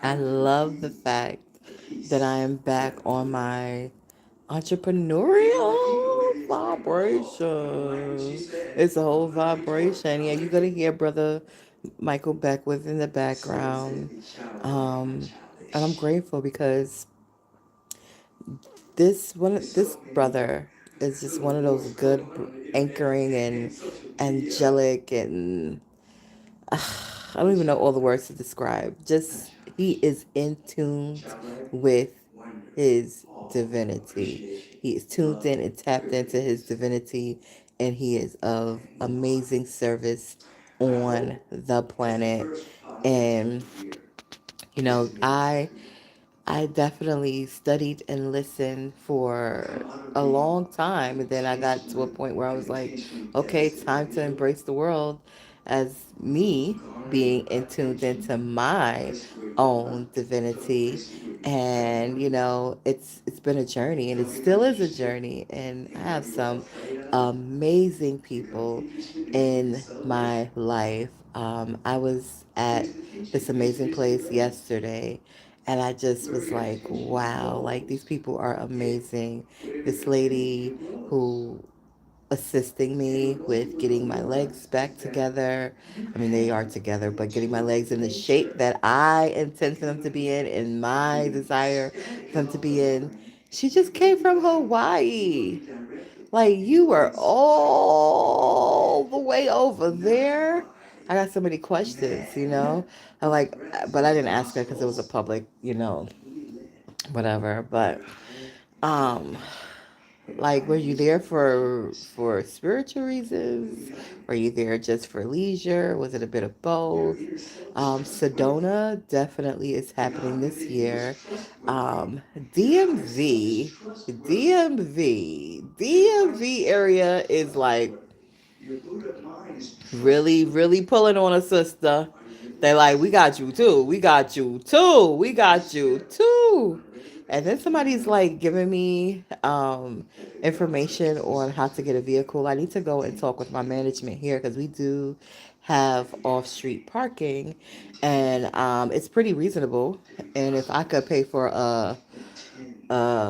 I love the fact that I am back on my entrepreneurial vibration. It's a whole vibration. Yeah, you're gonna hear Brother Michael Beckwith in the background. Um, and I'm grateful because this brother is just one of those good anchoring and angelic and I don't even know all the words to describe. Just he is in tune with his divinity. He is tuned in and tapped into his divinity, and he is of amazing service on the planet. And I definitely studied and listened for a long time. And then I got to a point where I was like, okay, time to embrace the world as me being in tuned into my own divinity. And it's been a journey and it still is a journey. And I have some amazing people in my life. I was at this amazing place yesterday and I just was like, wow, like these people are amazing. This lady who assisting me with getting my legs back together. I mean, they are together, but getting my legs in the shape that I intend for them to be in and my desire for them to be in. She just came from Hawaii. Like, you were all the way over there. I got so many questions. I like, but I didn't ask her because it was a public, whatever. But, um, like, were you there for spiritual reasons? Were you there just for leisure? Was it a bit of both? Sedona definitely is happening this year. Um, DMV, DMV area is like really, really pulling on a sister. They like, we got you too. We got you too. We got you too. And then somebody's like giving me information on how to get a vehicle. I need to go and talk with my management here because we do have off street parking and it's pretty reasonable. And if I could pay for a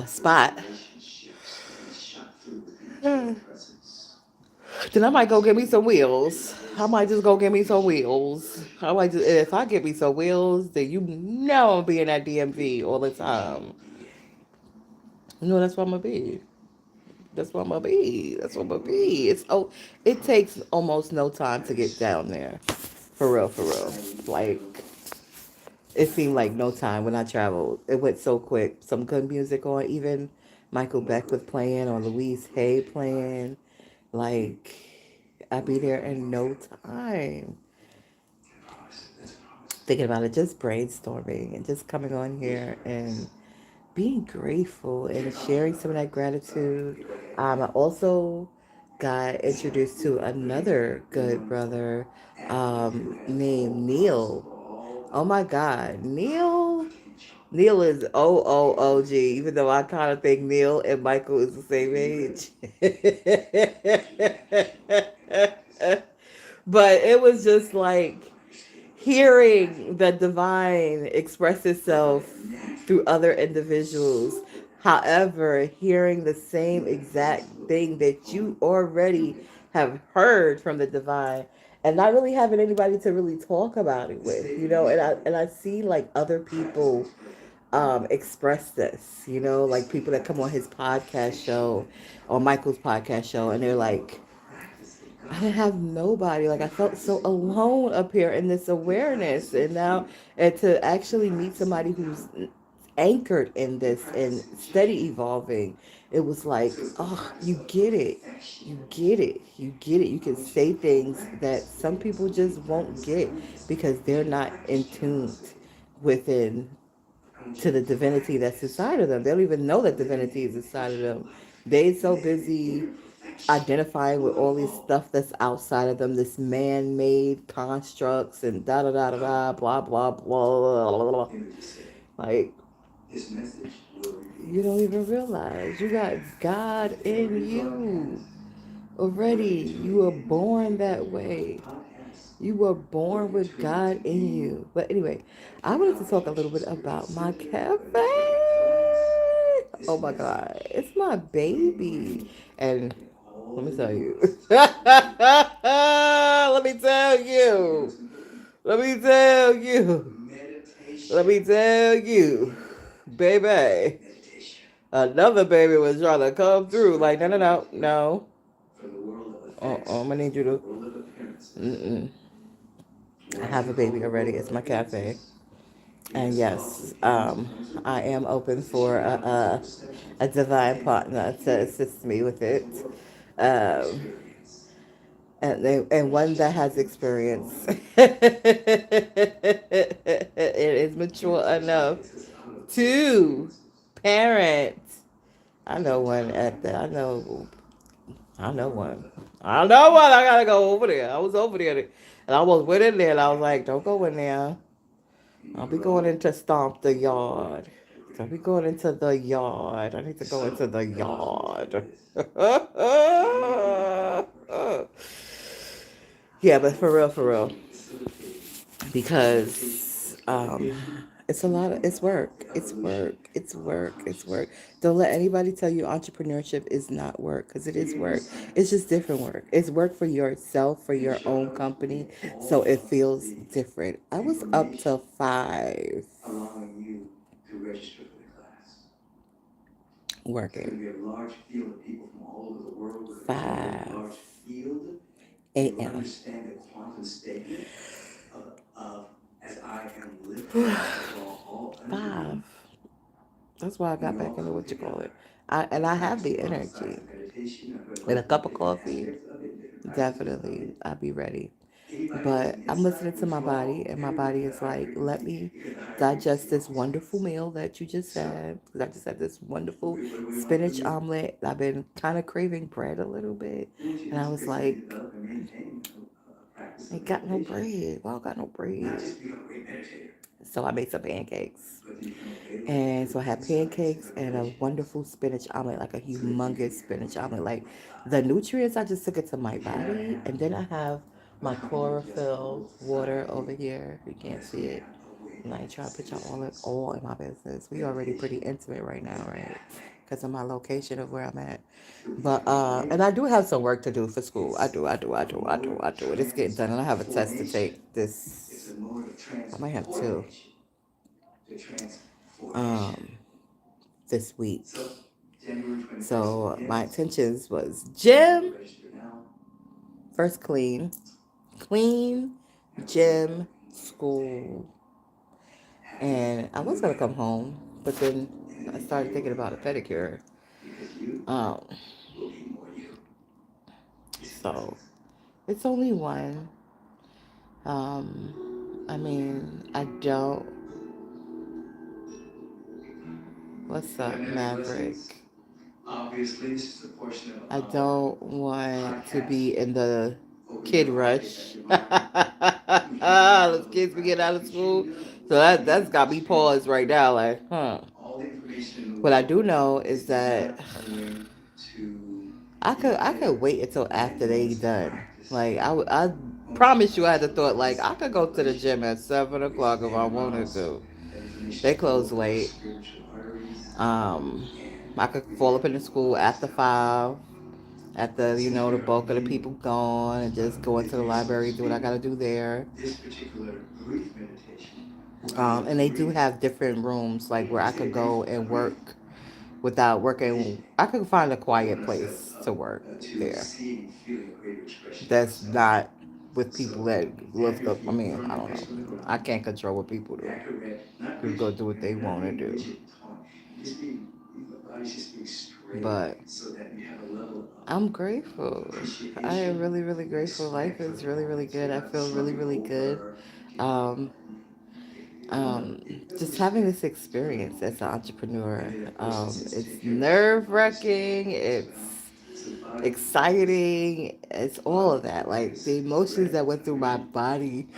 spot, then I might go get me some wheels. I might just go get me some wheels. I might just, if I get me some wheels, then I'll be in that DMV all the time. That's what I'm gonna be. That's what I'm gonna be. That's what I'm gonna be. It takes almost no time to get down there. For real, for real. Like it seemed like no time when I traveled. It went so quick. Some good music on, even Michael Beckwith playing or Louise Hay playing. Like I'd be there in no time. Thinking about it, just brainstorming and just coming on here and being grateful and sharing some of that gratitude. I also got introduced to another good brother named Neil. Oh my God, Neil. Neil is OOOG, even though I kind of think Neil and Michael is the same age. But it was just like hearing the divine express itself through other individuals. However, hearing the same exact thing that you already have heard from the divine and not really having anybody to really talk about it with. And I see like other people express this, like people that come on his podcast show or Michael's podcast show and they're like, I didn't have nobody. Like I felt so alone up here in this awareness, and to actually meet somebody who's anchored in this and steady evolving, it was like, oh, you get it, you get it, you get it. You can say things that some people just won't get because they're not in tune within to the divinity that's inside of them. They don't even know that divinity is inside of them. They so busy identifying with all this stuff that's outside of them, this man-made constructs and da da da da da, blah blah blah blah blah. Like you don't even realize you got God in you already. You were born that way. You were born with God in you. But anyway, I wanted to talk a little bit about my cafe. Oh my God, it's my baby. And let me tell you. Let me tell you. Let me tell you. Let me tell you. Baby. Another baby was trying to come through. Like, no, no, no, no. I'm gonna need you to. Mm-mm. I have a baby already. It's my cafe. And yes, I am open for a divine partner to assist me with it. Um, and one that has experience. It is mature enough to parent. I know one at the. I know one. I know one. I gotta go over there. I was over there, and I was went in there, and I was like, "Don't go in there. I'll be going into stomp the yard. I'll be going into the yard. I need to go into the yard." Yeah, but for real, because it's a lot of it's work. Don't let anybody tell you entrepreneurship is not work, because it is work. It's just different work. It's work for yourself, for your own company, so it feels different. I was up till 5 working. 5 a.m. Five. That's why I got back into what you call it. I have the energy. With a cup of coffee, definitely I'll be ready. But I'm listening to my body, and my body is like, let me digest this wonderful meal that you just had. Because I just had this wonderful spinach omelet. I've been kind of craving bread a little bit. And I was like, ain't got no bread. Well, I got no bread. So I made some pancakes. And so I had pancakes and a wonderful spinach omelet, like a humongous spinach omelet. Like the nutrients, I just took it to my body. And then I have my chlorophyll water over here. You can't see it. And I ain't trying to put y'all all in my business. We already pretty intimate right now, right? Because of my location of where I'm at. But and I do have some work to do for school. I do. It is getting done, and I have a test to take this. I might have two. Um, this week. So my intentions was gym first, clean, gym, school, and I was gonna come home, but then I started thinking about a pedicure. Um, so it's only one. I mean, I don't. What's up, Maverick? I don't want to be in the kid rush. Those kids be getting out of school. So that's got me paused right now, like, huh. What I do know is that I could wait until after they done. Like I promise you, I had the thought like I could go to the gym at 7 o'clock if I wanted to. They close late. Um, I could fall up in the school after 5. After the bulk of the people gone, and just go into the library, do what I gotta do there. And they do have different rooms, like where I could go and work without working. I could find a quiet place to work there. That's not with people that live up. I mean, I don't know. I can't control what people do. People go do what they want to do. But I'm grateful. I am really, really grateful. Life is really, really good. I feel really, really good. Um, just having this experience as an entrepreneur, it's nerve wracking. It's exciting. It's all of that. Like the emotions that went through my body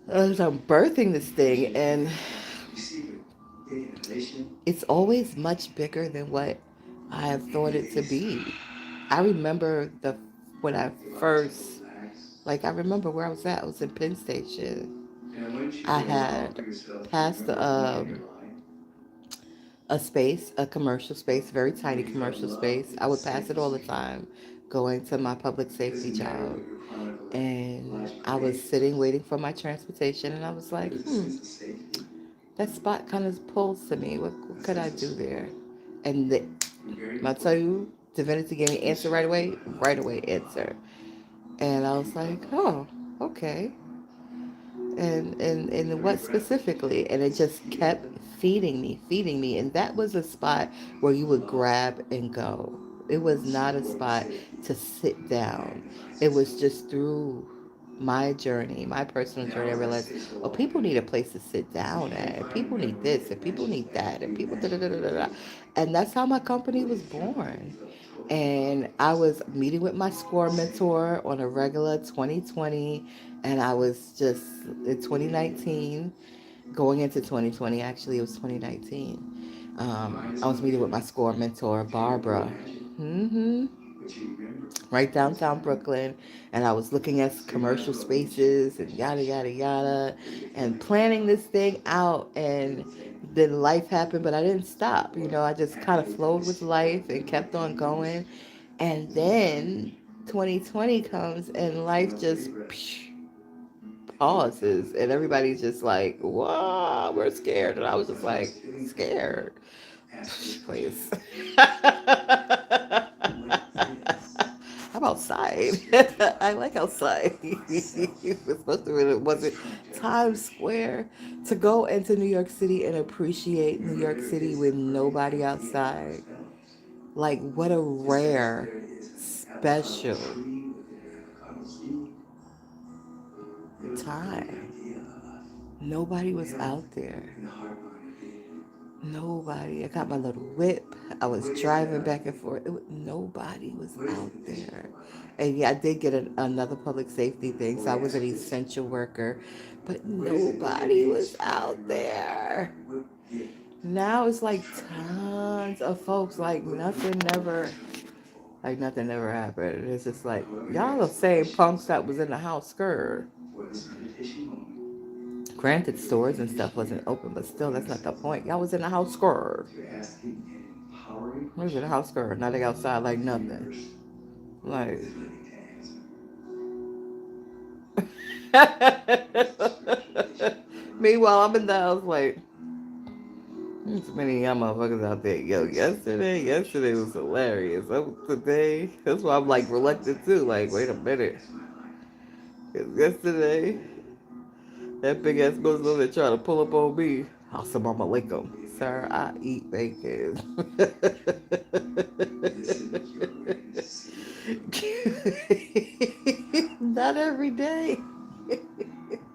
as I'm birthing this thing, and it's always much bigger than what I have thought it to be. I remember when I first Like I remember where I was at. I was in Penn Station. I had passed a space, a commercial space, very tiny commercial space. I would pass it all the time, going to my public safety job. And I was sitting waiting for my transportation, and I was like, that spot kind of pulls to me. What could I do there? And I tell you, Divinity gave me answer right away answer. And I was like, oh, okay. And what specifically? And it just kept feeding me. And that was a spot where you would grab and go. It was not a spot to sit down. It was just through my journey, my personal journey, I realized, oh, people need a place to sit down at. And people need this, and people need that, and people da da da da da. Da. And that's how my company was born. And I was meeting with my score mentor on a regular 2020, and I was just in 2019, going into 2020, actually, it was 2019. I was meeting with my score mentor, Barbara. hmm right downtown Brooklyn, and I was looking at commercial spaces and yada yada yada, and planning this thing out. And then life happened, but I didn't stop. I just kind of flowed with life and kept on going. And then 2020 comes, and life just pauses, and everybody's just like, "Whoa, we're scared," and I was just like, "Scared, please." I'm outside. I like outside. Especially when it wasn't Times Square. To go into New York City and appreciate New York City with nobody outside. Like, what a rare, special time. Nobody was out there. Nobody. I got my little whip. I was driving back and forth. Nobody was out there. And yeah, I did get another public safety thing, so I was an essential worker, but nobody was out there. Now it's like tons of folks, like nothing never happened. It's just like y'all the same punks that was in the house skirt. Granted, stores and stuff wasn't open, but still, that's not the point. Y'all was in the house skirt. I was in the house skirt. Now they outside like nothing. Like. Meanwhile, I'm in the house like, there's many of y'all motherfuckers out there. Yo, yesterday was hilarious. Today, that's why I'm like reluctant too. Like, wait a minute. 'Cause yesterday, that big ass Muslim that tried to pull up on me. Assalamu alaikum. Sir, I eat bacon. Not every day.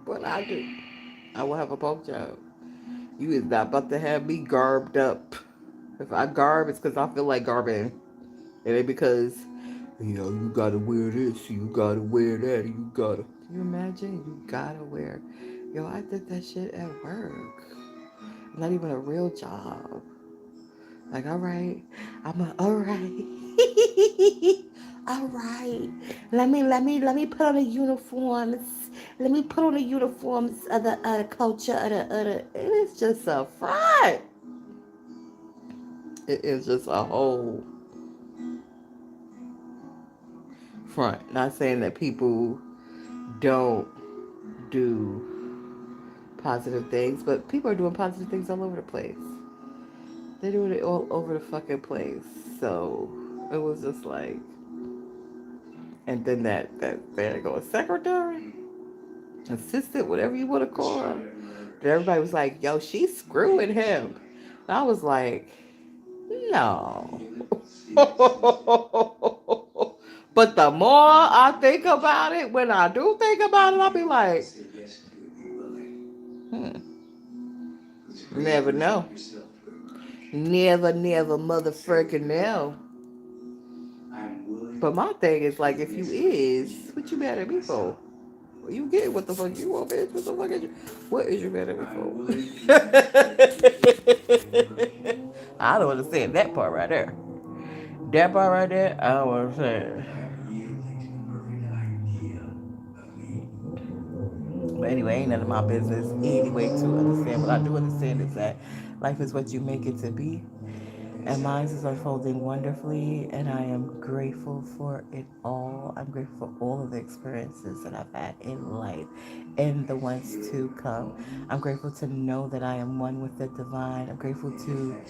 But I do. I will have a pork chop. You is not about to have me garbed up. If I garb, it's because I feel like garbing. It ain't because, you gotta wear this, you gotta wear that, you gotta. Can you imagine? You gotta wear. Yo, I did that shit at work. Not even a real job. Like, all right, all right. All right. Let me put on the uniforms. Let me put on the uniforms of the culture of the. It is just a front. It is just a whole front. Not saying that people don't do positive things, but people are doing positive things all over the place. They're doing it all over the fucking place. So it was just like, and then that there goes secretary, assistant, whatever you want to call her. And everybody was like, "Yo, she's screwing him." And I was like, "No." But the more I think about it, when I do think about it, I'll be like, hmm, never know. Never motherfucking know. But my thing is like, if you is, what you mad at me for? Well, you get what the fuck you want, bitch. What the fuck is you? What is you mad at me for? I don't understand that part right there. That part right there, I don't understand. But anyway, ain't none of my business anyway to understand. What I do understand is that life is what you make it to be. And mine is unfolding wonderfully, and I am grateful for it all. I'm grateful for all of the experiences that I've had in life and the ones to come. I'm grateful to know that I am one with the divine. I'm grateful to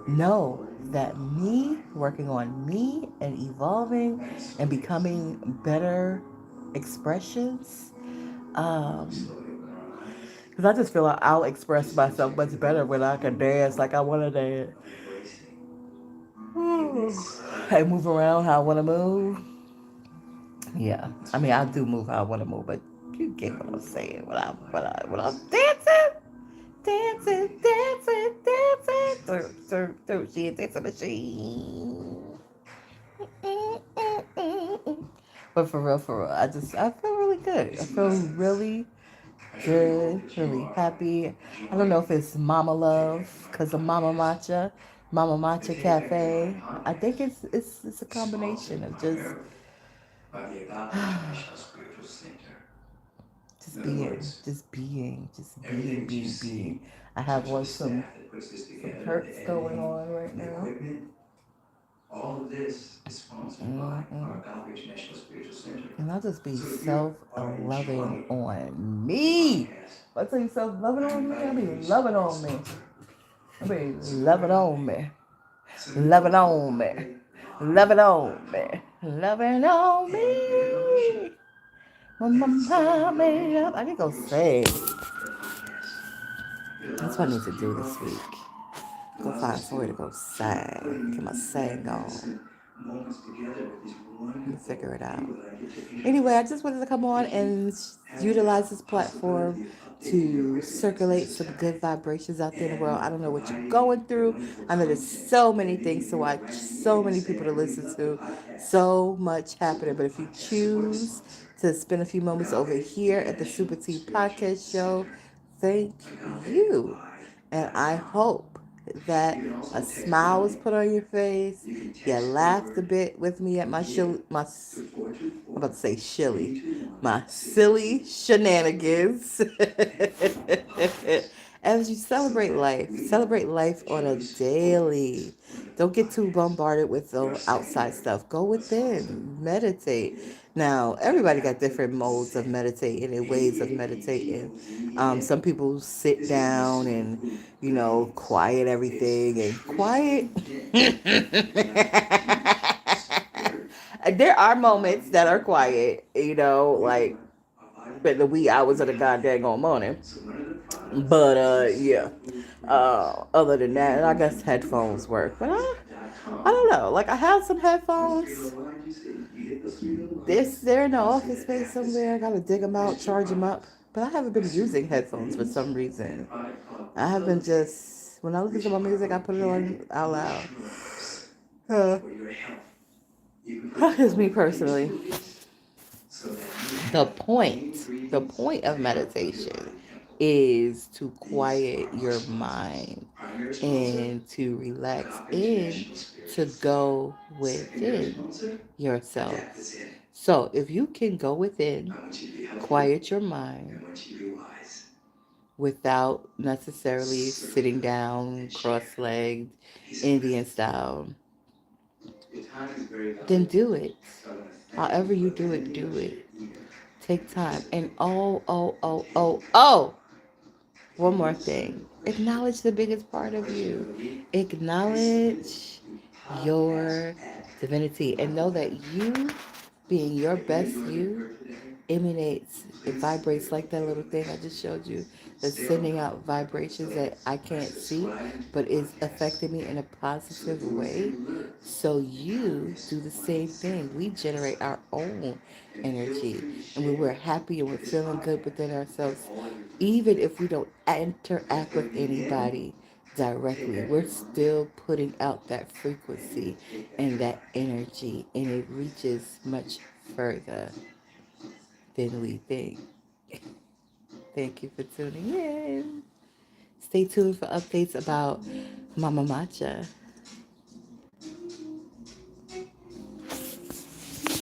know that me working on me and evolving and becoming better expressions. Because I just feel like I'll express myself much better when I can dance like I want to dance. I move around how I want to move. Yeah, I mean I do move how I want to move, but you get what I'm saying. When I'm dancing, through she dance a machine. But for real, I feel really good. I feel really good, really happy. I don't know if it's Mama Love because of Mama Matcha Cafe. I think it's a combination of just being. I have some hurts going on right now. And I'll just be self-loving on me. If I tell you self-loving on me, I'll be loving on me. I'll be loving on me. Loving on me. Loving on me. Loving on me. I need to go sing. That's what I need to do this week. Go find somewhere to go sing. Get my sing on. And figure it out. Anyway, I just wanted to come on and utilize this platform to circulate some good vibrations out there in the world. I don't know what you're going through. I know there's so many things to watch, so many people to listen to, so much happening. But if you choose to spend a few moments over here at the SupaTea Podcast Show, thank you. And I hope that a smile was put on your face. You laughed a bit with me at I'm about to say shilly, my silly shenanigans. As you celebrate life on a daily. Don't get too bombarded with the outside stuff. Go within, meditate. Now, everybody got different modes of meditating and ways of meditating. Some people sit down and, quiet everything and quiet. There are moments that are quiet, like in the wee hours of the goddamn morning. But yeah. Other than that, I guess headphones work. But I don't know. Like I have some headphones. They're in the office space somewhere. I gotta dig them out, charge them up. But I haven't been using headphones for some reason. I have been just when I listen to my music, I put it on out loud. Uh, that's me personally. The point of meditation is to quiet your mind and to relax in to go within yourself. So if you can go within, quiet your mind without necessarily sitting down cross-legged Indian style, then do it. However you do it, do it. Take time. And one more thing. Acknowledge the biggest part of you. Acknowledge your divinity and know that you, being your best you, it vibrates like that little thing I just showed you that's sending out vibrations that I can't see, but is affecting me in a positive way. So you do the same thing. We generate our own energy. And when we're happy and we're feeling good within ourselves, even if we don't interact with anybody directly, we're still putting out that frequency and that energy, and it reaches much further than we think. Thank you for tuning in. Stay tuned for updates about Mama Matcha.